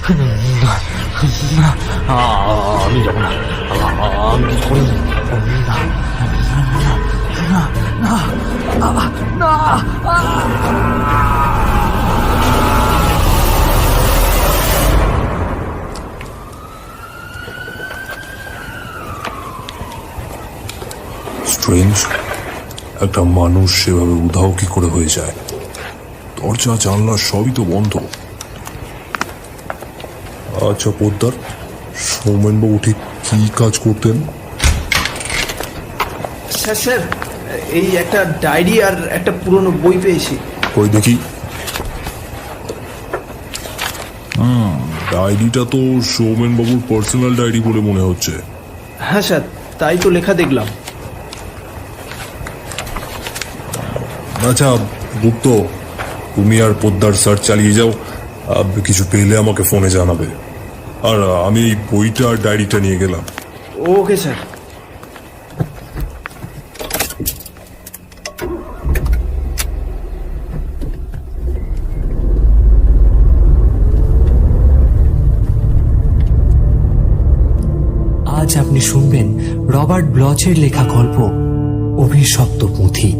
আমি যাব না, আমি কিছু করিনি। স্ট্রেঞ্জ, একটা মানুষ সেভাবে উধাও কি করে হয়ে যায়? দরজা জানলা সবই তো বন্ধ। আচ্ছা পোদ্দার, সৌমেনবাবু ঠিক কি কাজ করতেন? স্যার স্যার, এই একটা ডায়েরি আর একটা পুরনো বই পেয়েছি। কই দেখি। ডায়েরিটা তো সৌমেনবাবুর পার্সোনাল ডায়েরি বলে মনে হচ্ছে। হ্যাঁ স্যার, তাই তো লেখা দেখলাম। আচ্ছা গুপ্ত, তুমি আর পোদ্দার সার্চ চালিয়ে যাও, কিছু পেলে আমাকে ফোনে জানাবে। আর আমি এই বইটা আর ডায়েরিটা নিয়ে গেলাম। Okay sir. আজ আপনি শুনবেন রবার্ট ব্লচের লেখা গল্প অভিশপ্ত পুঁথি।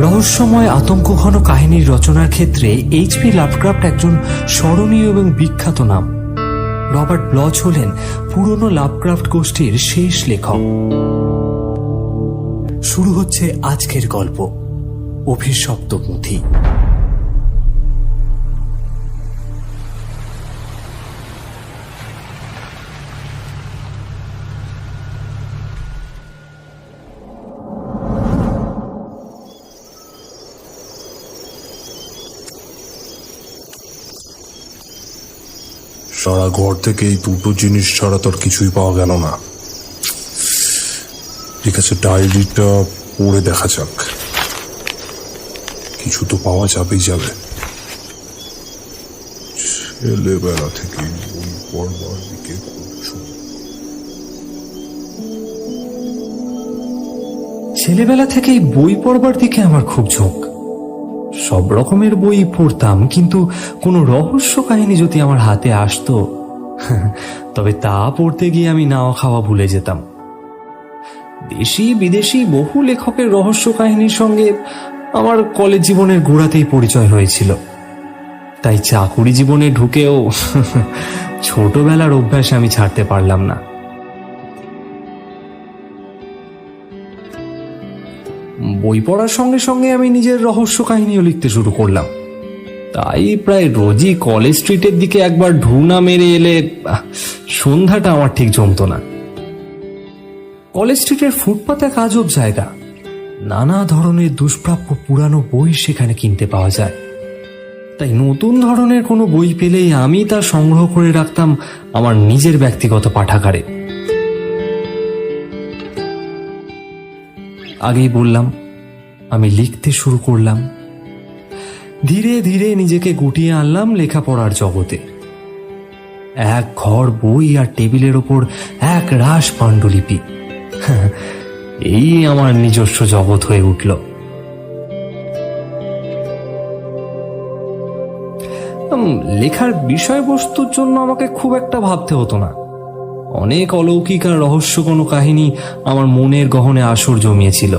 রহস্যময় আতঙ্কঘন কাহিনীর রচনার ক্ষেত্রে এইচপি লাভক্রাফট একজন স্মরণীয় এবং বিখ্যাত নাম। রবার্ট ব্লচ হলেন পুরনো লাভক্রাফট গোষ্ঠীর শেষ লেখক। শুরু হচ্ছে আজকের গল্প অভিশপ্ত পুঁথি। সারা ঘর থেকে এই দুটো জিনিস ছাড়া তোর কিছুই পাওয়া গেল না। ঠিক আছে, ডায়েরিটা পড়ে দেখা যাক, কিছু তো পাওয়া যাবেই যাবে। ছেলেবেলা থেকে বই পড়বার দিকে ছেলেবেলা থেকেই বই পড়বার দিকে আমার খুব ঝোঁক। সব রকমের বই পড়তাম, কিন্তু কোনো রহস্য কাহিনী যদি আমার হাতে আসতো তবে তা পড়তে গিয়ে আমি নাওয়া খাওয়া ভুলে যেতাম। দেশি বিদেশি বহু লেখকের রহস্য কাহিনীর সঙ্গে আমার কলেজ জীবনের গোড়াতেই পরিচয় হয়েছিল। তাই চাকুরি জীবনে ঢুকেও ছোটবেলার অভ্যাস আমি ছাড়তে পারলাম না। বই পড়ার সঙ্গে সঙ্গে আমি নিজের রহস্য কাহিনীও লিখতে শুরু করলাম। তাই প্রায় রোজই কলেজ স্ট্রিটের দিকে একবার ঢু না মেরে এলে সন্ধ্যাটা আমার ঠিক জমতো না। কলেজ স্ট্রিটের ফুটপাতে এক আজব জায়গা, নানা ধরনের দুষ্প্রাপ্য পুরানো বই সেখানে কিনতে পাওয়া যায়। তাই নতুন ধরনের কোনো বই পেলেই আমি তা সংগ্রহ করে রাখতাম আমার নিজের ব্যক্তিগত পাঠাগারে। আগেই বললাম, আমি লিখতে শুরু করলাম। ধীরে ধীরে নিজেকে গুটিয়ে আনলাম লেখাপড়ার জগতে। এক ঘর বই আর টেবিলের ওপর এক রাশ পাণ্ডুলিপি, এই আমার নিজস্ব জগৎ হয়ে উঠল। লেখার বিষয়বস্তুর জন্য আমাকে খুব একটা ভাবতে হতো না। অনেক অলৌকিক আর রহস্য কোনো কাহিনী আমার মনের গহনে আসর জমিয়েছিল।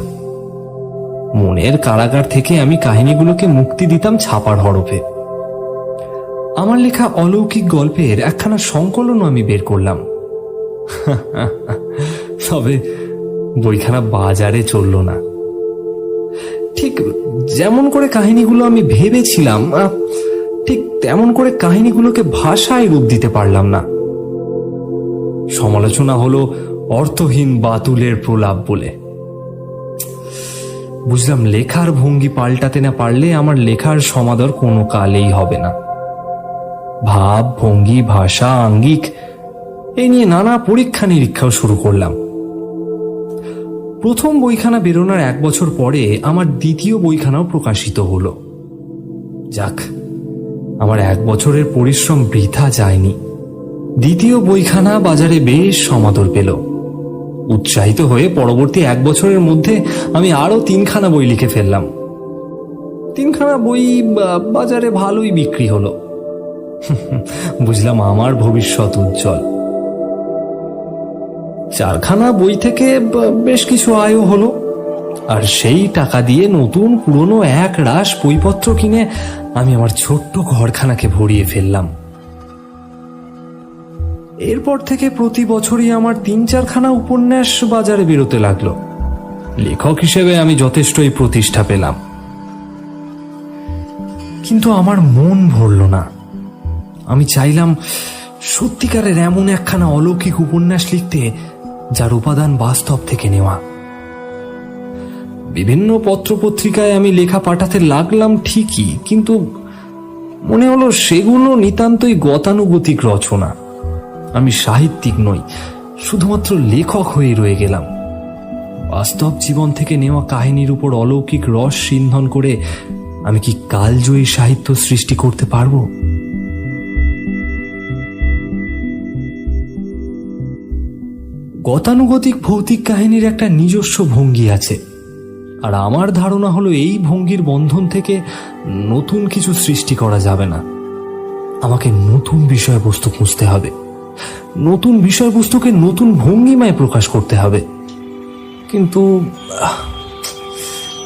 মনের কারাগার থেকে আমি কাহিনীগুলোকে মুক্তি দিতাম ছাপার হরফে। আমার লেখা অলৌকিক গল্পের একখানা সংকলনও আমি বের করলাম। তবে বইখানা বাজারে চলল না। ঠিক যেমন করে কাহিনীগুলো আমি ভেবেছিলাম, ঠিক তেমন করে কাহিনীগুলোকে ভাষায় রূপ দিতে পারলাম না। সমালোচনা হলো অর্থহীন বাতুলের প্রলাপ বলে। বুঝলাম লেখার ভঙ্গি পাল্টাতে না পারলে আমার লেখার সমাদর কোনো কালেই হবে না। ভাব, ভঙ্গি, ভাষা, আঙ্গিক এই নিয়ে নানা পরীক্ষা নিরীক্ষাও শুরু করলাম। প্রথম বইখানা বেরোনোর 1 বছর পরে আমার দ্বিতীয় বইখানাও প্রকাশিত হলো। যাক, আমার 1 বছরের পরিশ্রম বৃথা যায়নি। দ্বিতীয় বইখানা বাজারে বেশ সমাদর পেল। উৎসাহিত হয়ে পরবর্তী 1 বছরের মধ্যে আমি আরো 3খানা বই লিখে ফেললাম। 3খানা বই বাজারে ভালোই বিক্রি হলো। বুঝলাম আমার ভবিষ্যৎ উজ্জ্বল। চারখানা বই থেকে বেশ কিছু আয়ও হলো, আর সেই টাকা দিয়ে নতুন পুরনো এক রাশ বইপত্র কিনে আমি আমার ছোট্ট ঘরখানাকে ভরিয়ে ফেললাম। এরপর থেকে প্রতি বছরই আমার 3-4খানা উপন্যাস বাজারে বেরোতে লাগলো। লেখক হিসেবে আমি যথেষ্টই প্রতিষ্ঠা পেলাম, কিন্তু আমার মন ভরল না। আমি চাইলাম সত্যিকারের এমন একখানা অলৌকিক উপন্যাস লিখতে, যার উপাদান বাস্তব থেকে নেওয়া। বিভিন্ন পত্রপত্রিকায় আমি লেখা পাঠাতে লাগলাম ঠিকই, কিন্তু মনে হলো সেগুলো নিতান্তই গতানুগতিক রচনা। আমি সাহিত্যিক নই, শুধুমাত্র লেখক হয়ে রয়ে গেলাম। বাস্তব জীবন থেকে নেওয়া কাহিনীর উপর অলৌকিক রস সিন্ধন করে আমি কি কালজয়ী সাহিত্য সৃষ্টি করতে পারবো? গতানুগতিক ভৌতিক কাহিনীর একটা নিজস্ব ভঙ্গি আছে, আর আমার ধারণা হলো এই ভঙ্গির বন্ধন থেকে নতুন কিছু সৃষ্টি করা যাবে না। আমাকে নতুন বিষয়বস্তু খুঁজতে হবে, নতুন বিষয়বস্তুকে নতুন ভঙ্গিমায় প্রকাশ করতে হবে। কিন্তু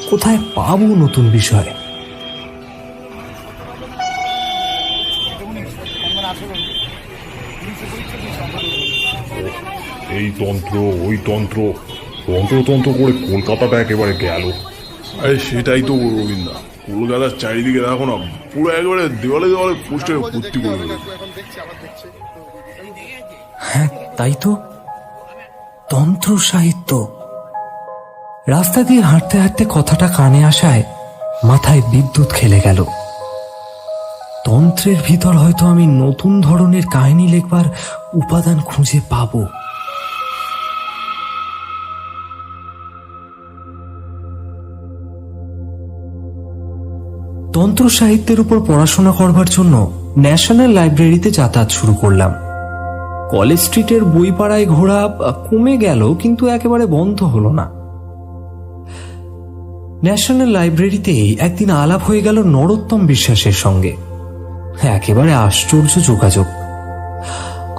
কোথায় পাবো নতুন বিষয়? এই তন্ত্র ওই তন্ত্র, তন্ত্র করে কলকাতাটা একেবারে গেল। আরে সেটাই তো রবীন্দ্র, কলকাতার চারিদিকে দেখো না, পুরো একেবারে দেওয়ালে দেওয়ালে পোস্টারে ভর্তি করে দেবে। হ্যাঁ তাই তো, তন্ত্র সাহিত্য। রাস্তা দিয়ে হাঁটতে হাঁটতে কথাটা কানে আসায় মাথায় বিদ্যুৎ খেলে গেল। তন্ত্রের ভিতর হয়তো আমি নতুন ধরনের কাহিনী লেখবার উপাদান খুঁজে পাবো। তন্ত্র সাহিত্যের উপর পড়াশোনা করবার জন্য ন্যাশনাল লাইব্রেরিতে যাতায়াত শুরু করলাম। কলেজ স্ট্রিটের বইপাড়ায় ঘোরা কমে গেল, কিন্তু একেবারে বন্ধ হলো না। ন্যাশনাল লাইব্রেরিতেই একদিন আলাপ হয়ে গেল নরোত্তম বিশ্বাসের সঙ্গে। একেবারে আশ্চর্য যোগাযোগ।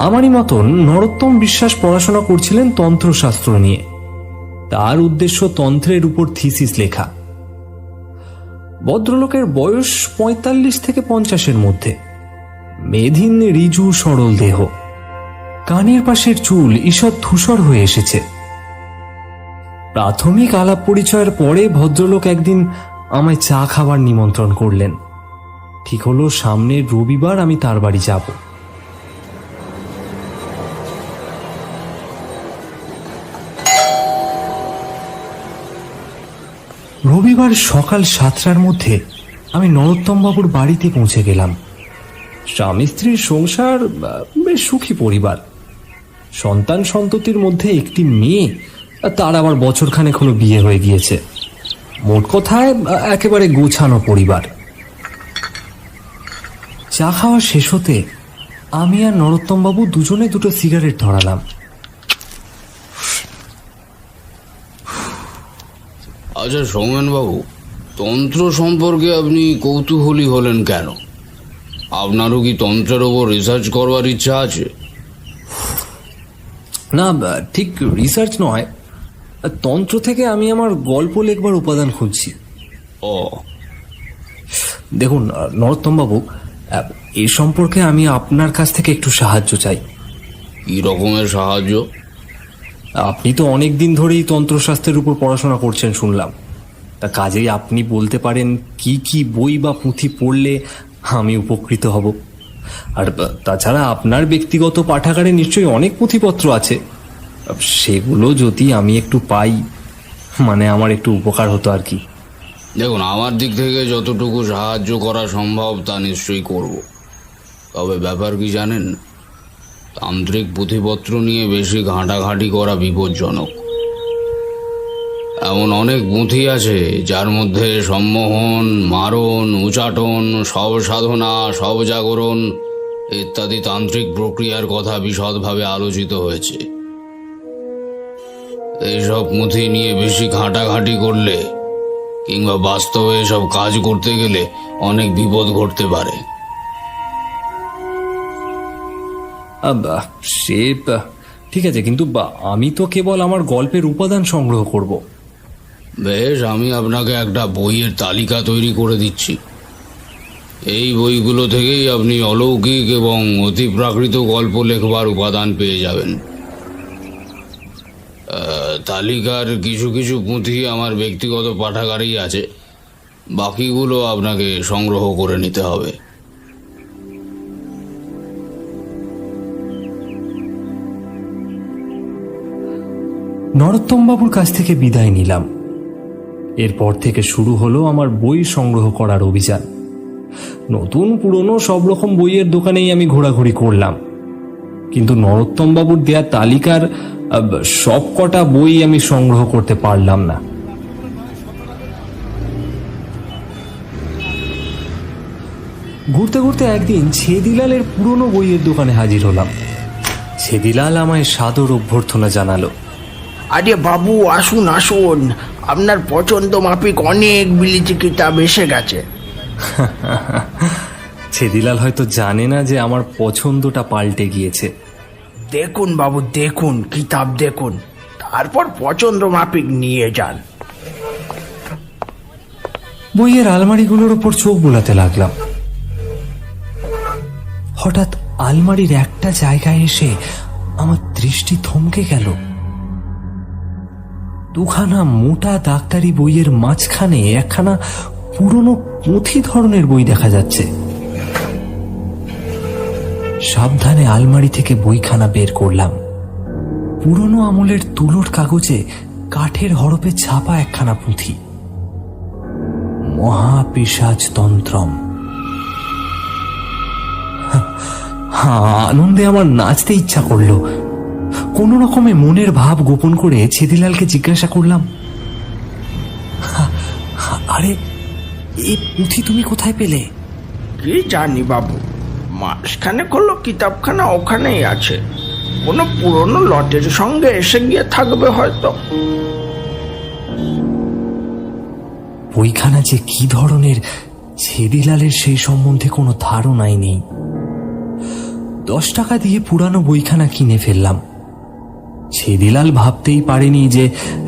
আমারই মতন নরোত্তম বিশ্বাস পড়াশোনা করছিলেন তন্ত্রশাস্ত্র নিয়ে। তার উদ্দেশ্য তন্ত্রের উপর থিসিস লেখা। ভদ্রলোকের বয়স 45 থেকে 50-এর মধ্যে, মেধিন রিজু সরল দেহ, কানের পাশের চুল ঈষৎ ধূসর হয়ে এসেছে। প্রাথমিক আলাপ পরিচয়ের পরে ভদ্রলোক একদিন আমায় চা খাবার নিমন্ত্রণ করলেন। ঠিক হলো সামনের রবিবার আমি তার বাড়ি যাব। রবিবার সকাল 7টার মধ্যে আমি নরোত্তম বাবুর বাড়িতে পৌঁছে গেলাম। স্বামী স্ত্রীর সংসার, বেশ সুখী পরিবার। সন্তান সন্ততির মধ্যে একটি মেয়ে, তার আবার বছরখানেক হলো বিয়ে হয়ে গিয়েছে। মোট কথায় একেবারে গোছানো পরিবার। চা খাওয়া শেষ হতে আমি আর নরোত্তম বাবু দুজনে দুটো সিগারেট ধরালাম। আচ্ছা সৌমেন বাবু, তন্ত্র সম্পর্কে আপনি কৌতূহলী হলেন কেন? আপনারও কি তন্ত্রের ওপর রিসার্চ করবার ইচ্ছা আছে? না, ঠিক রিসার্চ নয়, তন্ত্র থেকে আমি আমার গল্প লেখবার উপাদান খুঁজছি। ও দেখুন নরোত্তম বাবু, এ সম্পর্কে আমি আপনার কাছ থেকে একটু সাহায্য চাই। কি রকমের সাহায্য? আপনি তো অনেক দিন ধরেই তন্ত্রশাস্ত্রের উপর পড়াশোনা করছেন শুনলাম। তা কাজেই আপনি বলতে পারেন কি কি বই বা পুঁথি পড়লে আমি উপকৃত হব। আর তাছাড়া আপনার ব্যক্তিগত পাঠাগারে নিশ্চয়ই অনেক পুঁথিপত্র আছে, সেগুলো যদি আমি একটু পাই, মানে আমার একটু উপকার হতো আর কি। দেখুন, আমার দিক থেকে যতটুকু সাহায্য করা সম্ভব তা নিশ্চয়ই করব। তবে ব্যাপার কি জানেন, তান্ত্রিক পুঁথিপত্র নিয়ে বেশি ঘাঁটাঘাঁটি করা বিপজ্জনক। এমন অনেক পুঁথি আছে যার মধ্যে সম্মোহন, মারণ, উচাটন, সব সাধনা, সব জাগরণ ইত্যাদি তান্ত্রিক প্রক্রিয়ার কথা বিশদভাবে আলোচিত হয়েছে। এইসব পুঁথি নিয়ে বেশি ঘাঁটাঘাঁটি করলে কিংবা বাস্তবে এসব কাজ করতে গেলে অনেক বিপদ ঘটতে পারে। সে ঠিক আছে, কিন্তু আমি তো কেবল আমার গল্পের উপাদান সংগ্রহ করব। বেশ, আমি আপনাকে একটা বইয়ের তালিকা তৈরি করে দিচ্ছি। এই বইগুলো থেকেই আপনি অলৌকিক এবং অতিপ্রাকৃত গল্প লেখবার উপাদান পেয়ে যাবেন। তালিকার কিছু কিছু পুঁথি আমার ব্যক্তিগত পাঠাগারেই আছে, বাকিগুলো আপনাকে সংগ্রহ করে নিতে হবে। নরোত্তমবাবুর কাছ থেকে বিদায় নিলাম। এরপর থেকে শুরু হলো আমার বই সংগ্রহ করার অভিযান। নতুন পুরনো সব রকম বইয়ের দোকানেই আমি ঘোরাঘুরি করলাম, কিন্তু নরোত্তমবাবুর দেয়া তালিকার সব কটা বই আমি সংগ্রহ করতে পারলাম না। ঘুরতে ঘুরতে একদিন ছেদিলালের পুরনো বইয়ের দোকানে হাজির হলাম। ছেদিলাল আমায় সাদর অভ্যর্থনা জানালো। আরে বাবু, আসুন আসুন, আপনার পছন্দ মাফিক অনেক বিলিতি কিতাব এসে গেছে। ছেদিলাল হয়তো জানে না যে আমার পছন্দটা পাল্টে গিয়েছে। দেখুন বাবু, দেখুন কিতাব দেখুন, তারপর পছন্দ মাফিক নিয়ে যান। বইয়ের আলমারিগুলোর উপর চোখ বোলাতে লাগলাম। হঠাৎ আলমারির একটা জায়গায় এসে আমার দৃষ্টি থমকে গেল। দুখানা মোটা ডাক্তারি বইয়ের মাঝখানে একখানা পুরনো পুঁথি ধরনের বই দেখা যাচ্ছে। সাবধানে আলমারি থেকে বইখানা বের করলাম। পুরনো আমলের তুলোর কাগজে কাঠের হরফে ছাপা একখানা পুঁথি, মহাপিশাচ তন্ত্রম। আনন্দে আমার নাচতে ইচ্ছা করলো। কোন রকমে মনের ভাব গোপন করে ছেদিলালকে জিজ্ঞাসা করলাম, আরে এই পুঁথি তুমি কোথায় পেলে? কি জানি বাবু, মাসখানেক হলো কিতাবখানা ওখানেই আছে, কোনো পুরনো লটের সঙ্গে এসে গিয়ে থাকবে হয়তো। বইখানা যে কি ধরনের, ছেদিলালের সেই সম্বন্ধে কোনো ধারণাই নেই। 10 টাকা দিয়ে পুরানো বইখানা কিনে ফেললাম। ছেদিলাল ভাবতেই পারেনি যে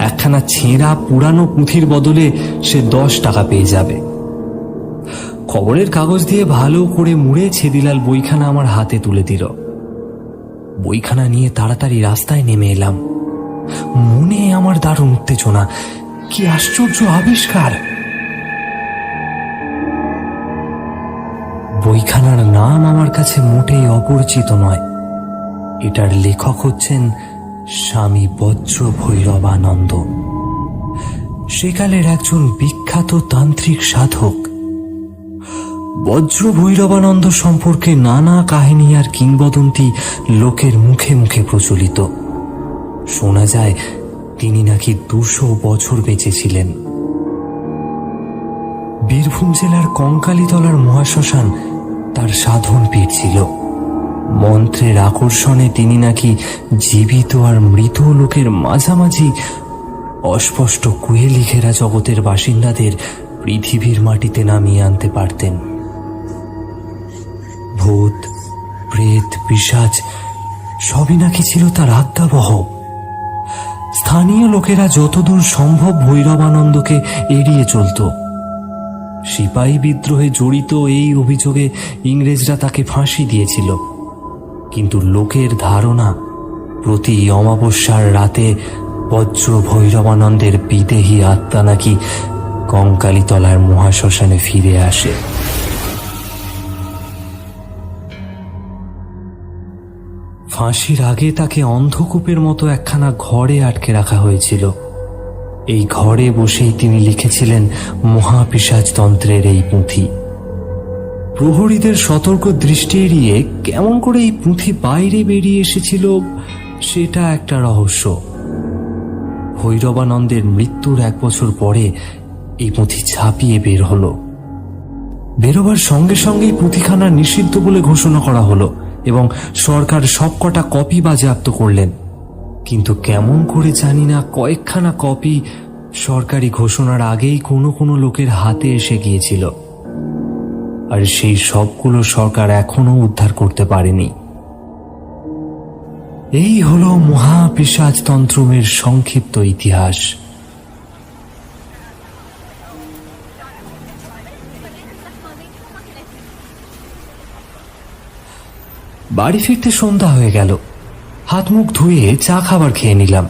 একখানা ছেঁড়া পুরানো পুঁথির বদলে সে 10 টাকা পেয়ে যাবে। খবরের কাগজ দিয়ে ভালো করে মুড়ে ছেদিলাল বইখানা আমার হাতে তুলে দিল। বইখানা নিয়ে তাড়াতাড়ি রাস্তায় নেমে এলাম। মনে আমার দারুণ উত্তেজনা, কি আশ্চর্য আবিষ্কার! বইখানার নাম আমার কাছে মোটেই অপরিচিত নয়। এটার লেখক হচ্ছেন স্বামী বজ্র ভৈরবানন্দ, সেকালের একজন বিখ্যাত তান্ত্রিক সাধক। বজ্র ভৈরবানন্দ সম্পর্কে নানা কাহিনী আর কিংবদন্তি লোকের মুখে মুখে প্রচলিত। শোনা যায় তিনি নাকি 200 বছর বেঁচে ছিলেন। বীরভূম জেলার কঙ্কালীতলার মহাশ্মশান তার সাধন পীঠ ছিল। মন্ত্রের আকর্ষণে তিনি নাকি জীবিত আর মৃত লোকের মাঝামাঝি অস্পষ্ট কুহেলি ঘেরা জগতের বাসিন্দাদের পৃথিবীর মাটিতে নামিয়ে আনতে পারতেন। ভূত, প্রেত, পিশাচ সবই নাকি ছিল তার আজ্ঞাবহ। স্থানীয় লোকেরা যতদূর সম্ভব ভৈরবানন্দকে এড়িয়ে চলত। সিপাহী বিদ্রোহে জড়িত এই অভিযোগে ইংরেজরা তাকে ফাঁসি দিয়েছিল, কিন্তু লোকের ধারণা প্রতি অমাবস্যার রাতে বজ্র ভৈরবানন্দের বিদেহী আত্মা নাকি কঙ্কালীতলার মহাশ্মশানে ফিরে আসে। ফাঁসির আগে তাকে অন্ধকূপের মতো একখানা ঘরে আটকে রাখা হয়েছিল। এই ঘরে বসেই তিনি লিখেছিলেন মহাপিশাচ তন্ত্রের এই পুঁথি। প্রহরীদের সতর্ক দৃষ্টি এড়িয়ে কেমন করে এই পুঁথি বাইরে বেরিয়ে এসেছিল সেটা একটা রহস্য। ভৈরবানন্দের মৃত্যুর 1 বছর পরে এই পুঁথি ছাপিয়ে বের হলো। বেরোবার সঙ্গে সঙ্গেই পুঁথিখানা নিষিদ্ধ বলে ঘোষণা করা হলো এবং সরকার সবকটা কপি বাজেয়াপ্ত করলেন। কিন্তু কেমন করে জানি না কয়েকখানা কপি সরকারি ঘোষণার আগেই কোনো কোনো লোকের হাতে এসে গিয়েছিল, আর সেই সবগুলো সরকার এখনো উদ্ধার করতে পারেনি। এই হলো মহাপিশাচতন্ত্রমের সংক্ষিপ্ত ইতিহাস। বাড়ি ফিরতে সন্ধ্যা হয়ে গেল। হাত মুখ ধুয়ে চা খাবার খেয়ে নিলাম।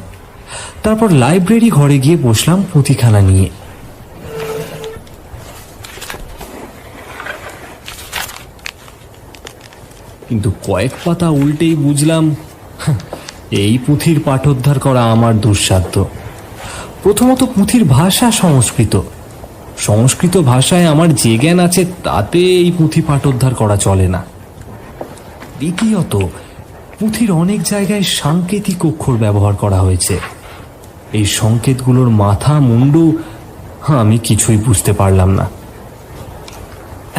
তারপর লাইব্রেরি ঘরে গিয়ে বসলাম পুঁথিখানা নিয়ে। কিন্তু কয়েক পাতা উল্টেই বুঝলাম এই পুঁথির পাঠোদ্ধার করা আমার দুঃসাধ্য। প্রথমত পুঁথির ভাষা সংস্কৃত। সংস্কৃত ভাষায় আমার যে জ্ঞান আছে তাতে এই পুঁথি পাঠোদ্ধার করা চলে না। দ্বিতীয়ত পুঁথির অনেক জায়গায় সাংকেতিক অক্ষর ব্যবহার করা হয়েছে। এই সংকেতগুলোর মাথা মুন্ডু আমি কিছুই বুঝতে পারলাম না।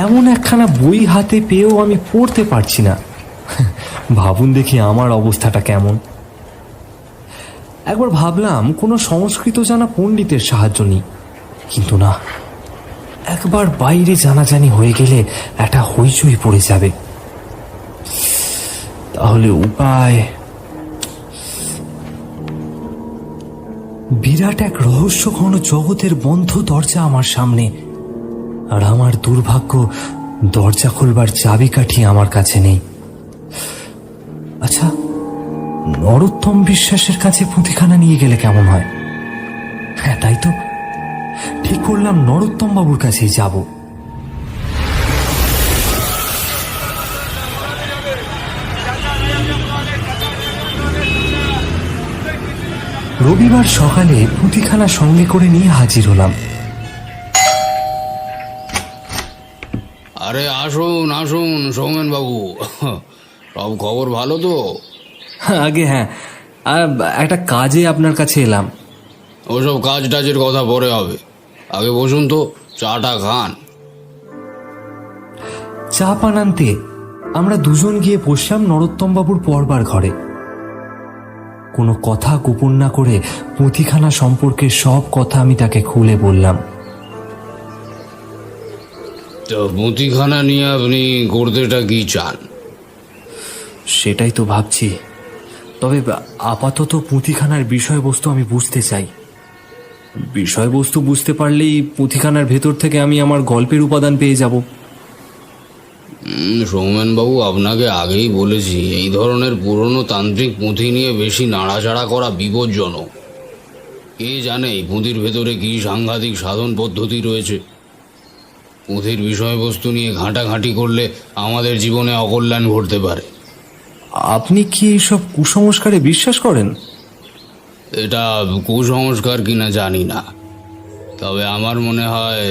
এমন একখানা বই হাতে পেয়েও আমি পড়তে পারছি না। ভাবুন দেখি আমার অবস্থাটা কেমন। একবার ভাবলাম কোনো সংস্কৃত জানা পণ্ডিতের সাহায্য নিই, কিন্তু না, একবার বাইরে জানাজানি হয়ে গেলে একটা হইচই পড়ে যাবে। তাহলে উপায়? বিরাট এক রহস্যঘন জগতের বন্ধ দরজা আমার সামনে, আর আমার দুর্ভাগ্য দরজা খুলবার চাবিকাঠি আমার কাছে নেই। আচ্ছা, নরোত্তম বিশ্বাসের কাছে পুঁথিখানা নিয়ে গেলে কেমন হয়? হ্যাঁ, তাই তো, ঠিক করলাম নরোত্তম বাবুর কাছেই যাব। রবিবার সকালে পুঁথিখানা সঙ্গে করে নিয়ে হাজির হলাম। আরে আসুন আসুন সৌমেন বাবু, সব খবর ভালো তো? আগে হ্যাঁ, একটা কাজে আপনার কাছে এলাম। ওসব কাজ টাজের কথা পরে হবে, আগে বসুন তো, চাটা খান। চা পান আনতে আমরা দুজন গিয়ে বসলাম নরোত্তম বাবুর পড়বার ঘরে। কোনো কথা গোপন না করে পুঁথিখানা সম্পর্কে সব কথা আমি তাকে খুলে বললাম। তো পুঁথিখানা নিয়ে আপনি করতেটা কি চান? সেটাই তো ভাবছি, তবে আপাতত পুঁথিখানার বিষয়বস্তু আমি বুঝতে চাই। বিষয়বস্তু বুঝতে পারলেই পুঁথিখানার ভেতর থেকে আমি আমার গল্পের উপাদান পেয়ে যাব। সৌমেন বাবু, আপনাকে আগেই বলেছি, এই ধরনের পুরনো তান্ত্রিক পুঁথি নিয়ে বেশি নাড়াচাড়া করা বিপজ্জনক। কে জানে এই পুঁথির ভেতরে কি সাংঘাতিক সাধন পদ্ধতি রয়েছে। পুঁথির বিষয়বস্তু নিয়ে ঘাঁটাঘাঁটি করলে আমাদের জীবনে অকল্যাণ ঘটতে পারে। আপনি কি এইসব কুসংস্কারে বিশ্বাস করেন? এটা কুসংস্কার কিনা জানি না, তবে আমার মনে হয়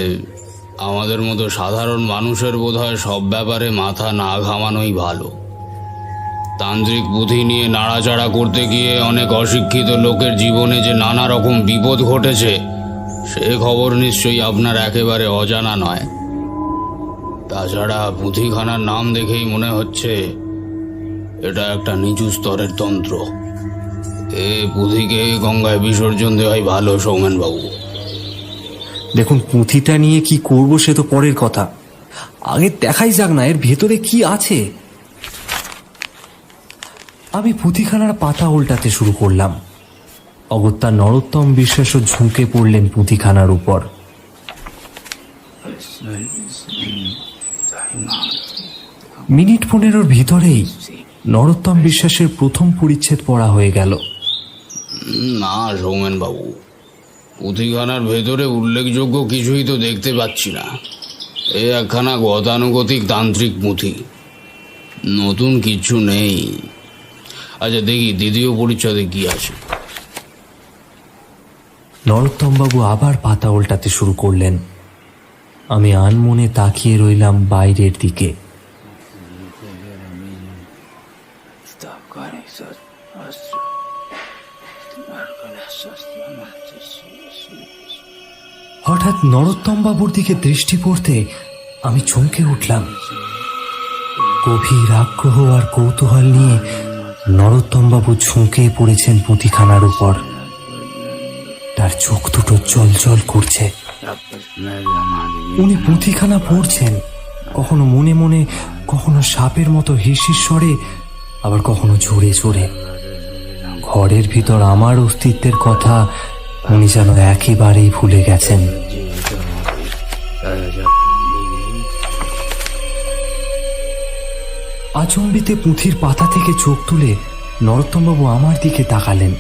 আমাদের মতো সাধারণ মানুষের বোধহয় সব ব্যাপারে মাথা না ঘামানোই ভালো। তান্ত্রিক পুঁথি নিয়ে নাড়াচাড়া করতে গিয়ে অনেক অশিক্ষিত লোকের জীবনে যে নানা রকম বিপদ ঘটেছে, সে খবর নিশ্চয়ই আপনার একেবারে অজানা নয়। তাছাড়া পুঁথিখানার নাম দেখেই মনে হচ্ছে এটা একটা নিচু স্তরের তন্ত্র। এ পুঁথিকে গঙ্গায় বিসর্জন দেওয়াই ভালো সৌমেন বাবু। দেখুন, পুঁথিটা নিয়ে কি করব সে তো পরের কথা, আগে দেখাই যাক না এর ভেতরে কি আছে। আমি পুঁথিখানার পাতা উল্টাতে শুরু করলাম। অগত্যা নরোত্তম বিশ্বাসও ঝুঁকে পড়লেন পুঁথিখানার উপর। মিনিট 15 ভিতরেই নরোত্তম বিশ্বাসের প্রথম পরিচ্ছেদ পড়া হয়ে গেল। না সৌমেন বাবু, পুঁথিখানার ভেতরে উল্লেখযোগ্য কিছুই তো দেখতে পাচ্ছি না। এ একখানা গতানুগতিক তান্ত্রিক পুঁথি, নতুন কিছু নেই। আচ্ছা দেখি দ্বিতীয় পরিচ্ছদে কি আছে। নরোত্তম বাবু আবার পাতা উল্টাতে শুরু করলেন। আমি আনমনে তাকিয়ে রইলাম বাইরের দিকে। হঠাৎ নরোত্তম বাবুর দিকে দৃষ্টি পড়তে আমি চমকে উঠলাম। গভীর আগ্রহ আর কৌতূহল নিয়ে নরোত্তম বাবু ঝুঁকে পড়েছেন পুঁথিখানার উপর। তার চোখ দুটো জল করছে। উনি পুঁথিখানা পড়ছেন, কখনো মনে মনে, কখনো সাপের মতো হিসিস স্বরে, আবার কখনো জোরে জোরে। ঘরের ভিতর আমার অস্তিত্বের কথা উনি যেন একেবারেই ভুলে গেছেন। আচম্বিতে পুঁথির পাতা থেকে চোখ তুলে নরোত্তমবাবু আমার দিকে তাকালেন।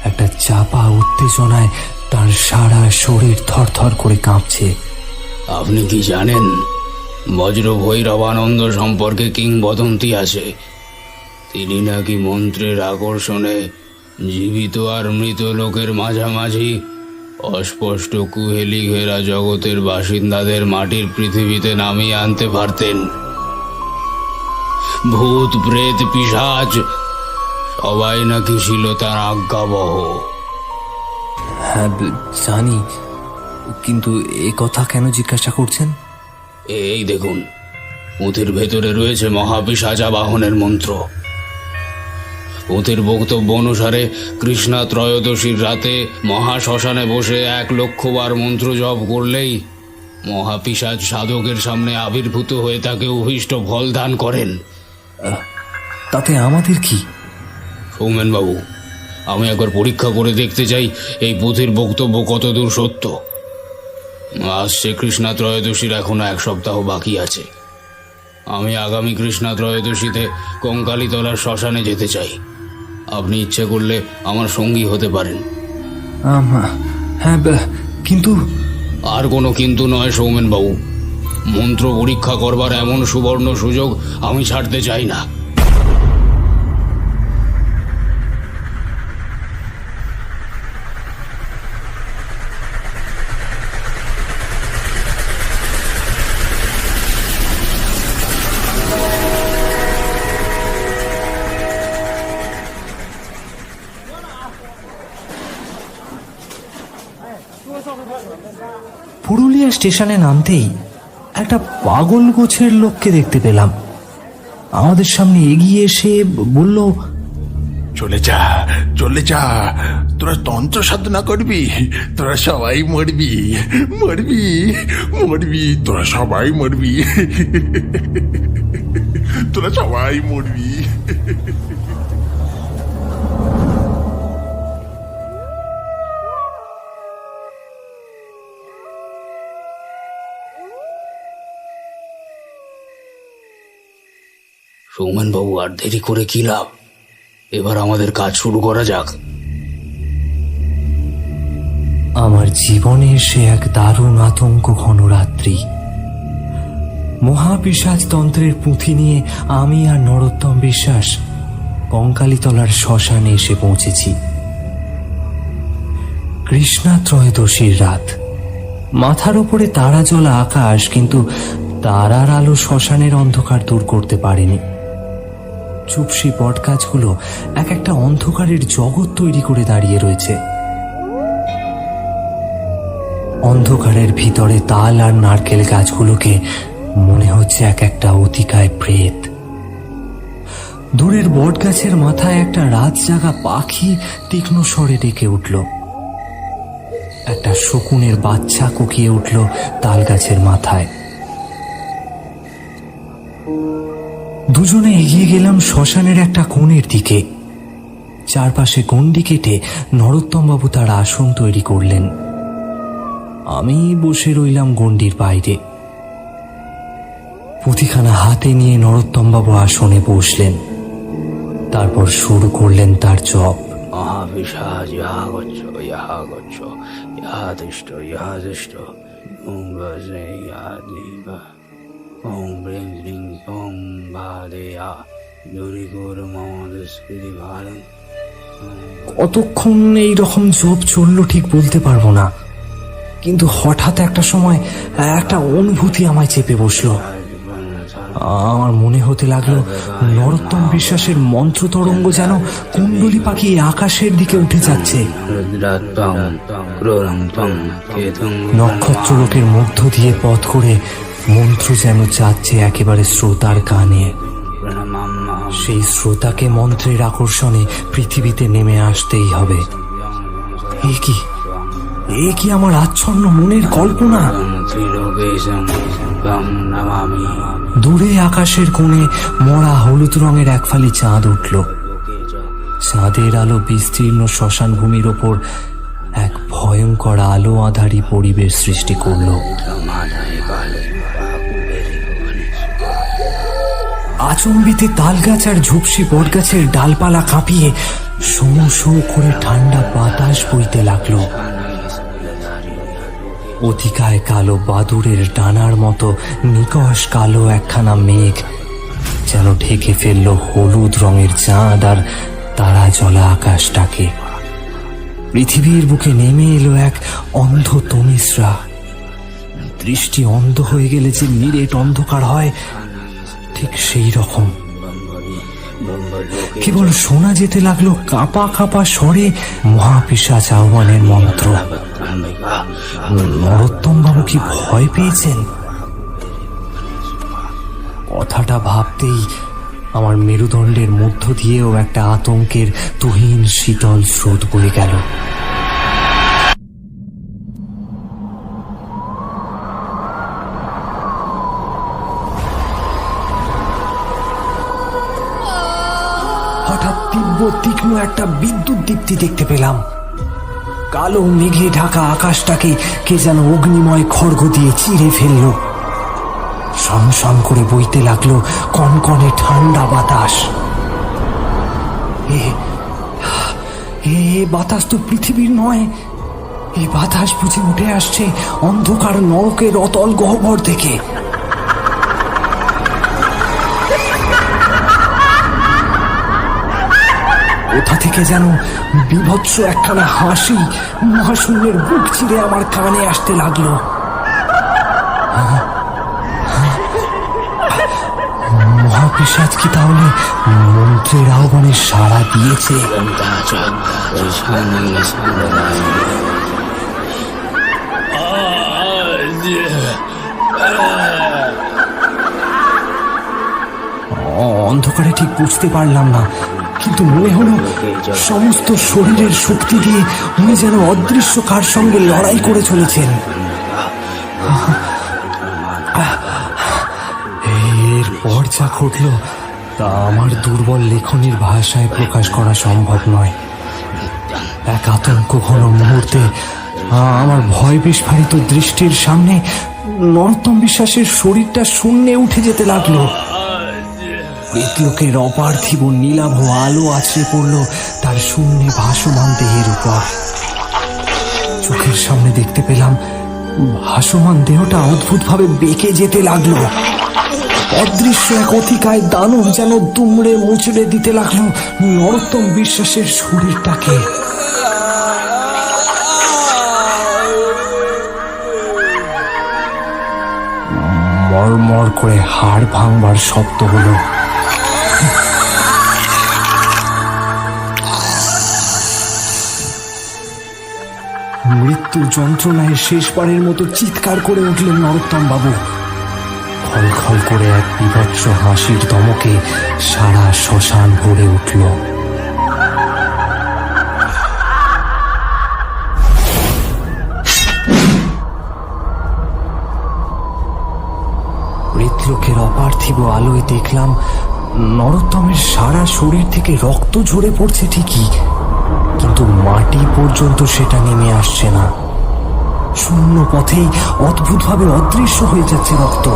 একটা চাপা উত্তেজনায় তার সারা শরীর থরথর করে কাঁপছে। আপনি কি জানেন বজ্র ভৈরবানন্দ সম্পর্কে কিংবদন্তি আছে? তিনি নাকি মন্ত্রের আকর্ষণে জীবিত আর মৃত লোকের মাঝামাঝি অস্পষ্ট কুহেলি ঘেরা জগতের বাসিন্দাদের মাটির পৃথিবীতে নামিয়ে আনতে পারতেন। ভূত প্রেত পিশাচ সবাই নাকি ছিল তার আজ্ঞাবহ। হ্যাঁ জানি, কিন্তু এ কথা কেন জিজ্ঞাসা করছেন? এই দেখুন, পুঁথির ভেতরে রয়েছে মহাপিশাচা বাহনের মন্ত্র। পুঁথির বক্তব্য অনুসারে কৃষ্ণা ত্রয়োদশীর রাতে মহাশ্মশানে বসে 1,00,000 বার মন্ত্র জপ করলেই মহাপিশাচ সাধকের সামনে আবির্ভূত হয়ে তাকে অভীষ্ট ফল দান করেন। তাতে আমাদের কি? সৌমেন বাবু, আমি একবার পরীক্ষা করে দেখতে চাই এই পুঁথির বক্তব্য কতদূর সত্য। আসছে কৃষ্ণা ত্রয়োদশীর এখনো 1 সপ্তাহ বাকি আছে। আমি আগামী কৃষ্ণা ত্রয়োদশীতে কঙ্কালীতলার শ্মশানে যেতে চাই। আপনি ইচ্ছে করলে আমার সঙ্গী হতে পারেন। হ্যাঁ, কিন্তু আর কোনো কিন্তু নয় সৌমেন বাবু, মন্ত্র পরীক্ষা করবার এমন সুবর্ণ সুযোগ আমি ছাড়তে চাই না। পুরুলিয়া স্টেশনে নামতেই একটা পাগল গোছের লোককে দেখতে পেলাম। আমাদের সামনে এগিয়ে এসে বলল, চলে যা, চলে যা, তোরা তন্ত্র সাধনা করবি, তোরা সবাই মরবি, মরবি, মরবি, তোরা সবাই মরবি, তোরা সবাই মরবি। সৌমেন বাবু, আর দেরি করে কি লাভ? এবার আমাদের কাজ শুরু করা যাক। আমার জীবনে সে এক দারুণ আতঙ্ক ঘন রাত্রি। মহাপিশাচ তন্ত্রের পুঁথি নিয়ে আমি আর নরোত্তম বিশ্বাস কঙ্কালীতলার শ্মশানে এসে পৌঁছেছি। কৃষ্ণা ত্রয়োদশীর রাত। মাথার ওপরে তারা জ্বলা আকাশ, কিন্তু তারার আলো শ্মশানের অন্ধকার দূর করতে পারেনি। চুপসি বটগাছগুলো এক একটা অন্ধকারের জগৎ তৈরি করে দাঁড়িয়ে রয়েছে। অন্ধকারের ভিতরে তাল আর নারকেল গাছগুলোকে মনে হচ্ছে এক একটা অতিকায় প্রেত। দূরের বটগাছের মাথায় একটা রাত জাগা পাখি তীক্ষ্ণ স্বরে ডেকে উঠল। একটা শকুনের বাচ্চা কোকিয়ে উঠল তাল গাছের মাথায়। দুজনে এগিয়ে গেলাম শ্মশানের একটা কোণের দিকে। চারপাশে গণ্ডি কেটে নরোত্তমবাবু তার আসন তৈরি করলেন। আমি বসে রইলাম গণ্ডির বাইরে। পুঁথিখানা হাতে নিয়ে নরোত্তমবাবু আসনে বসলেন। তারপর শুরু করলেন তার জপ। মহাপিশাচ ইহা গচ্ছ, ইহা গচ্ছ, ইহা তিষ্ঠ, ইহা তিষ্ঠ, ওং বজে ইহা দিবা, ওং ব্রিং ব্রিং ওং ভাদেয়া, দুরি গুর মহাদস্কৃতি ভারং। কতক্ষণ এইরকম জপ চললো ঠিক বলতে পারবো না, কিন্তু হঠাৎ একটা সময় একটা অনুভূতি আমায় চেপে বসলো। আমার মনে হতে লাগলো নরোত্তম বিশ্বাসের মন্ত্র তরঙ্গ যেন কুণ্ডলী পাখি আকাশের দিকে উঠে যাচ্ছে। নক্ষত্রলোকের মধ্য দিয়ে পথ করে মন্ত্র যেন যাচ্ছে একেবারে শ্রোতার কানে। সেই শ্রোতাকে মন্ত্রের আকর্ষণে পৃথিবীতে নেমে আসতেই হবে। এ কি আমার আচ্ছন্ন মনের কল্পনা? দূরে আকাশের কোণে মরা হলুদ রঙের এক ফালি চাঁদ উঠল। চাঁদের আলো বিস্তীর্ণ শ্মশান ভূমির ওপর এক ভয়ঙ্কর আলো আঁধারি পরিবেশ সৃষ্টি করল। আচম্বিতে তালগাছ আর ঝুপসি বটগাছের ডালপালা কাঁপিয়ে শো শো করে ঠান্ডা বাতাস বইতে লাগলো। অতিকায় কালো বাদুড়ের ডানার মতো নিকষ কালো একখানা মেঘ যেন ঢেকে ফেলল হলুদ রঙের চাঁদ আর তারা জলা আকাশটাকে। পৃথিবীর বুকে নেমে এলো এক অন্ধ তমিশ্রা। দৃষ্টি অন্ধ হয়ে গেলে যে নিরেট অন্ধকার হয়, ঠিক সেই রকম। কেবল শোনা যেতে লাগলো কাঁপা কাঁপা স্বরে মহাপিশাচ আহ্বানের মন্ত্র। নরোত্তম বাবু কি ভয় পেয়েছেন? কথাটা ভাবতেই আমার মেরুদণ্ডের মধ্য দিয়েও একটা আতঙ্কের তুহিন শীতল স্রোত বয়ে গেল। হঠাৎ তীব্র তীক্ষ্ণ একটা বিদ্যুৎ দীপ্তি দেখতে পেলাম। কালো মেঘে ঢাকা আকাশটাকে কে যেন অগ্নিময় খড়গ দিয়ে চিরে ফেলল। সনসন করে বইতে লাগলো কনকনে ঠান্ডা বাতাস। এ বাতাস তো পৃথিবীর নয়, এই বাতাস বুঝে উঠে আসছে অন্ধকার নরকের অতল গহ্বর থেকে। কোথা থেকে যেন বিভৎস একখানা হাসি মহাশূন্যের বুক চিরে আমার কানে আসতে লাগলো। মহাপিশাচ কি তাহলে মন্ত্রের আহ্বানে সাড়া দিয়েছে? অন্ধকারে ঠিক বুঝতে পারলাম না, কিন্তু মনে হলো সমস্ত শরীরের শক্তি দিয়ে উনি যেন অদৃশ্য কার সঙ্গে লড়াই করে চলেছেন। এরপর যা ঘটল তা আমার দুর্বল লেখনীর ভাষায় প্রকাশ করা সম্ভব নয়। এক আতঙ্ক ঘন মুহূর্তে আমার ভয় বিস্ফারিত দৃষ্টির সামনে নরোত্তম বিশ্বাসের শরীরটা শূন্যে উঠে যেতে লাগলো। প্রেতলোকের অপার্থিব নীলাভ আলো আছড়ে পড়ল তার শূন্যে ভাসমান দেহের উপর। চোখের সামনে দেখতে পেলাম ভাসমান দেহটা অদ্ভুতভাবে বেঁকে যেতে লাগলো। অদৃশ্য এক অতিকায় দানব যেন দুমড়ে মুচড়ে দিতে লাগলো নরোত্তম বিশ্বাসের শরীরটাকে। মরমর করে হাড় ভাঙবার শব্দ হলো। মৃত্যু যন্ত্রণায় শেষবারের মতো চিৎকার করে উঠলেন নরোত্তম বাবু। খলখল করে এক বিভৎস হাসির ধমকে সারা শ্মশান ভরে উঠল। মৃতলোকের অপার্থিব আলোয় দেখলাম নরোত্তমের সারা শরীর থেকে রক্ত ঝরে পড়ছে ঠিকই, কিন্তু মাটি পর্যন্ত সেটা নেমে আসছে না। শূন্য পথেই অদ্ভুতভাবে অদৃশ্য হয়ে যাচ্ছে রক্ত।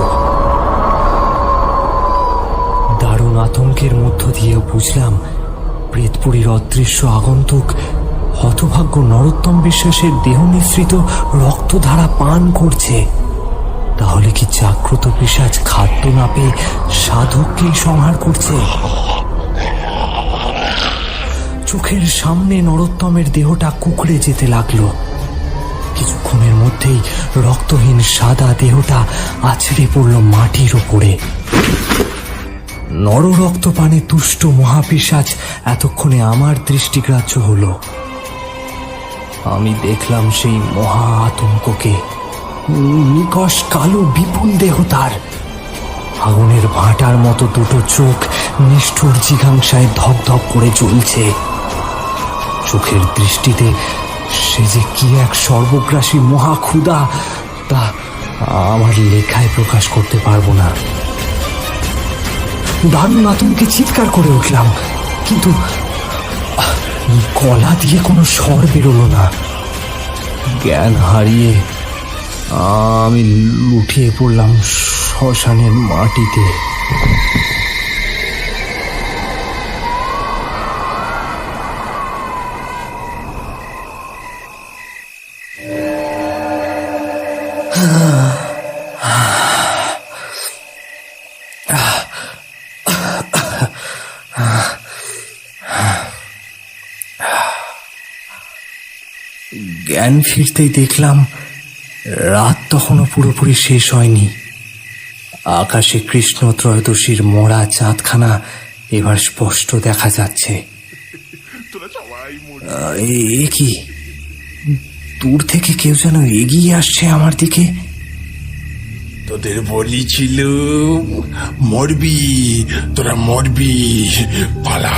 দারুণ আতঙ্কের মধ্য দিয়েও বুঝলাম প্রেতপুরীর অদৃশ্য আগন্তুক হতভাগ্য নরোত্তম বিশ্বাসের দেহ নিঃসৃত রক্তধারা পান করছে। তাহলে কি জাগ্রত পিশাচ খাদ্য না পেয়ে সাধককেই সংহার করছে? চোখের সামনে নরোত্তমের দেহটা কুঁকড়ে যেতে লাগলো। কিছুক্ষণের মধ্যেই রক্তহীন সাদা দেহটা আছড়ে পড়ল মাটির ওপরে। নররক্তপানে তুষ্ট মহাপিশাচ এতক্ষণে আমার দৃষ্টিগ্রাহ্য হলো। আমি দেখলাম সেই মহা আতঙ্ককে। নিকষ কালো বিপুল দেহ তার, আগুনের ভাটার মতো দুটো চোখ নিষ্ঠুর জিঘাংসায় ধপধপ করে জ্বলছে। চোখের দৃষ্টিতে সে যে কি এক সর্বগ্রাসী মহাক্ষুধা তা আমার লেখায় প্রকাশ করতে পারবো না। দারুণ আতঙ্কে চিৎকার করে উঠলাম, কিন্তু গলা দিয়ে কোনো স্বর বেরোলো না। জ্ঞান হারিয়ে আমি লুটিয়ে পড়লাম শ্মশানের মাটিতে। জ্ঞান ফিরতেই দেখলাম রাত তখনও পুরোপুরি শেষ হয়নি। আকাশে কৃষ্ণ ত্রয়োদশীর মরা চাঁদখানা এবার স্পষ্ট দেখা যাচ্ছে। এ কি, দূর থেকে কেউ যেন এগিয়ে আসছে আমার দিকে। তোদের বলেছিল মরবি, তোরা মরবি, পালা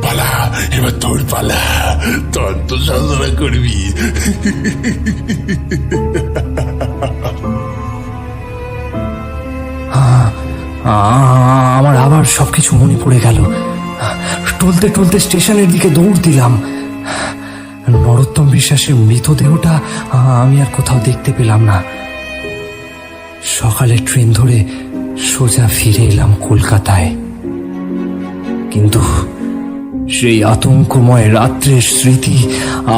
পালা, এবার তোর পালা, তন্ত্র সাধনা করবি। আমার আবার সবকিছু মনে পড়ে গেল। টলতে টলতে স্টেশনের দিকে দৌড় দিলাম। নরোত্তম বিশ্বাসের মৃতদেহটা আমি আর কোথাও দেখতে পেলাম না। সকালে ট্রেন ধরে সোজা ফিরে এলাম কলকাতায়, কিন্তু সেই আতঙ্কময় রাত্রের স্মৃতি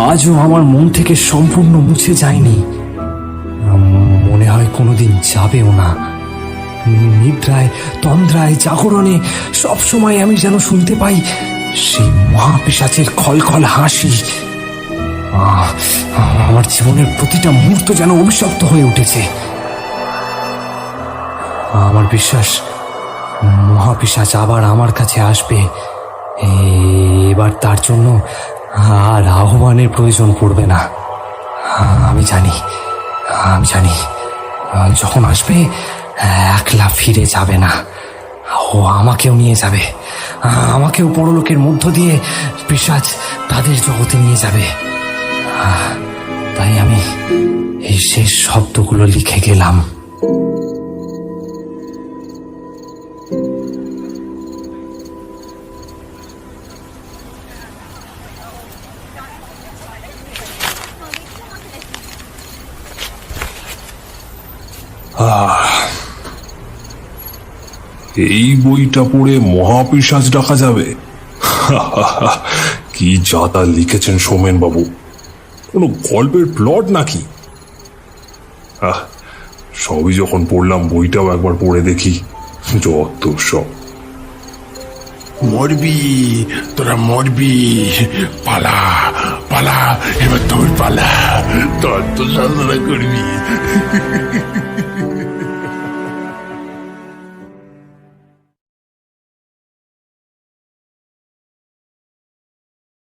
আজও আমার মন থেকে সম্পূর্ণ মুছে যায়নি। মনে হয় কোনোদিন যাবেও না। নিদ্রায়, তন্দ্রায়, জাগরণে সবসময় আমি যেন শুনতে পাই সেই মহাপিশাচের খলখল হাসি। আমার জীবনের প্রতিটা মুহূর্ত যেন অভিশপ্ত হয়ে উঠেছে। আমার বিশ্বাস মহাপিশাচ আবার আমার কাছে আসবে। এবার তার জন্য আর আহ্বানের প্রয়োজন পড়বে না। আমি জানি যখন আসবে একলা ফিরে যাবে না, ও আমাকেও নিয়ে যাবে। আমাকেও পরলোকের মধ্য দিয়ে পিশাচ তাদের জগতে নিয়ে যাবে। তাই আমি এই শেষ শব্দগুলো লিখে গেলাম। এই বইটা পড়ে মহাপিশাচ ডাকা যাবে? কি যাতা লিখেছেন সোমেন বাবু, কোনো গল্পের প্লট নাকি? সবই যখন পড়লাম, বইটাও একবার পড়ে দেখি। যত সব। মরবি, তোরা মরবি, পালা পালা, এবার তোর পালা, তন্ত্র সাধনা করবি।